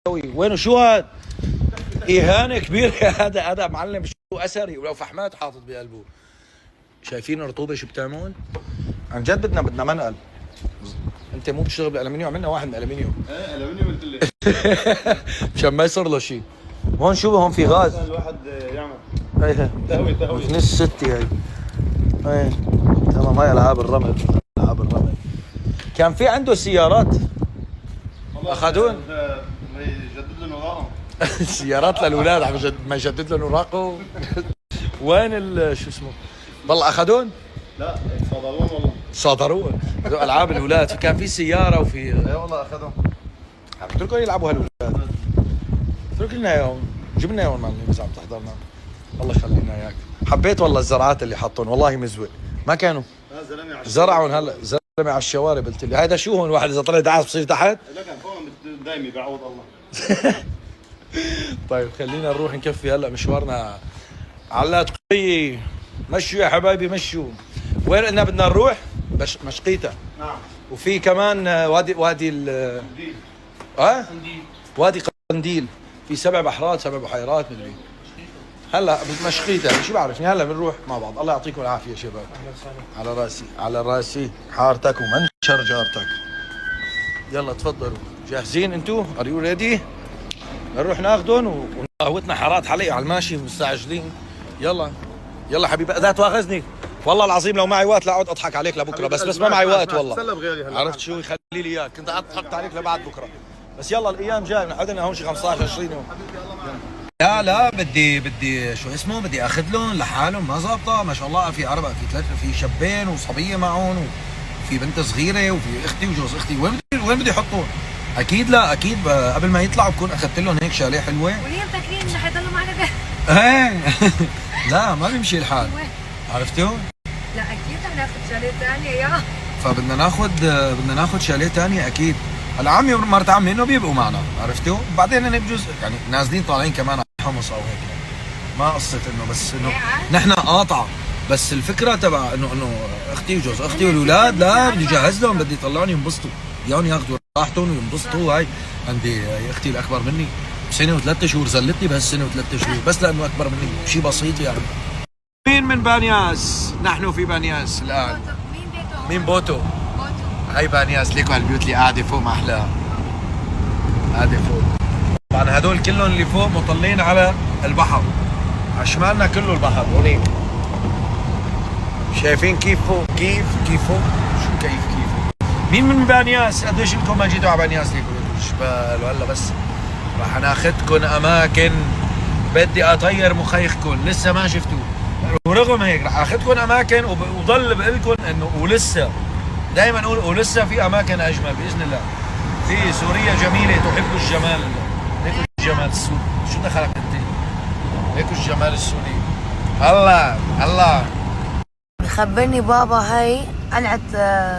وينه شو هاد؟ اهانه كبيره. هذا معلم شو اثري ولو فحمات حاطط بقلبه. شايفين الرطوبه شو بتعمل؟ عن جد بدنا منقل. انت مو بتشتغل بالالمنيوم، عملنا واحد من الالمنيوم. ايه الومنيوم قلت لي مشان ما يصير له شيء. هون شو هون في غاز. الواحد يعمل ايه تهوي نص ستي هاي. ايه تمام. هاي العاب الرمل. العاب الرمل. كان في عنده سيارات اخذون يجدد لنا اوراقهم. سيارات للاولاد عم ما يجدد لهم اوراقه. وين شو اسمه؟ والله اخذون؟ لا صادرون والله. صادروه. هذول العاب الاولاد. كان في سياره وفي اي والله اخذهم. اتركوا يلعبوا هالولاد. اترك لنا اياهم. جيب لنا اياهم معلم اذا عم تحضرنا. الله يخلينا اياك. حبيت والله الزرعات اللي حطون والله مزوق. ما كانوا زرعون هلا زلمه على الشوارع. قلت لي هذا شو هون واحد اذا طلع دعس بصير تحت؟ لا كان فوق دايمي بعوض الله. طيب خلينا نروح نكفي هلا مشوارنا على تقي. مشوا يا حبايبي مشوا. وين قلنا بدنا نروح؟ مشقيتا. نعم. وفي كمان وادي ال وادي قنديل. في 7 بحرات 7 بحيرات مدري. هلا مشقيتا شو بعرفني. هلا بنروح مع بعض. الله يعطيكم العافيه شباب. على راسي على راسي حارتك ومنشر جارتك. يلا تفضلوا جاهزين انتو؟ ار يو ريدي؟ نروح ناخذهم وقهوتنا حارات حلقة على الماشي مستعجلين. يلا يلا حبيبي لا تواخذني والله العظيم لو معي وقت لا اقعد اضحك عليك لبكره. بس ما معي وقت والله. عرفت شو يخلي لي اياك. كنت ضحكت عليك لبعد بكره. بس يلا الايام جايه نحن هون شي 15 20 يوم. لا بدي شو اسمه بدي اخذ لهم لحالهم ما ظابطه. ما شاء الله في 4 في 3 في شابين وصبيه معهم وفي بنت صغيره وفي اختي وجوز اختي. وين بدي احطهم؟ اكيد لا اكيد قبل ما يطلعوا بكون اخذت لهم هيك شاليه حلوه. واليوم فاكرين انه حيضلوا معنا ده. ايه لا ما بيمشي الحال. عرفتوا؟ لا اكيد رح ناخذ شاليه ثانيه يا. فبدنا ناخذ شاليه ثانيه اكيد. هلا عمي ومرت عمي انه بيبقوا معنا. عرفتوا؟ بعدين انا بجوز يعني نازلين طالعين كمان على حمص او هيك. ما قصه انه بس انه نحن قاطعه. بس الفكره تبع انه اختي وجوز اختي والولاد لا بدي اجهز لهم. بدي يطلعوني ينبسطوا ياهم ياخذوا راحتهم وينبسطوا. هاي عندي اختي الاكبر مني بسنه و3 شهور. زلتني بهالسنه و3 شهور بس لانه اكبر مني شيء بسيط يعني. مين من بانياس؟ نحن في بانياس الان. مين بيته؟ مين بوتو؟ هاي بانياس. ليكوا هالبيوت اللي قاعده فوق ما احلاها. قاعده فوق. طبعا هدول كلهم اللي فوق مطلين على البحر. على شمالنا كله البحر هونيك. شايفين كيف فوق؟ كيف فوق؟ شو كيف مين من بانياس؟ قديش لكم ما جيتوا على بانياس ليكوا جبال وهلا بس راح ناخذكم اماكن بدي اطير مخيخكم لسه ما شفتوه. ورغم هيك راح اخذكم اماكن وضل بقول لكم انه ولسه دائما اقول ولسه في اماكن اجمل باذن الله. في سوريا جميله تحب الجمال. ليكوا الجمال السوري. شو دخلك انت؟ ليكوا الجمال السوري. الله خبرني بابا هاي قلعة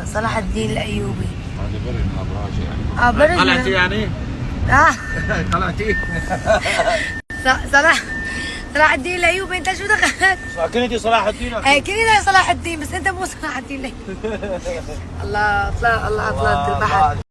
صلاح الدين الايوبي. هذا بري من ابراج يعني. بري طلعتي يعني؟ طلعتي صلاح الدين الايوبي. انت شو دخلت؟ كنتي صلاح الدين. ايه كنت صلاح الدين بس انت مو صلاح الدين. الله طلعت البحر.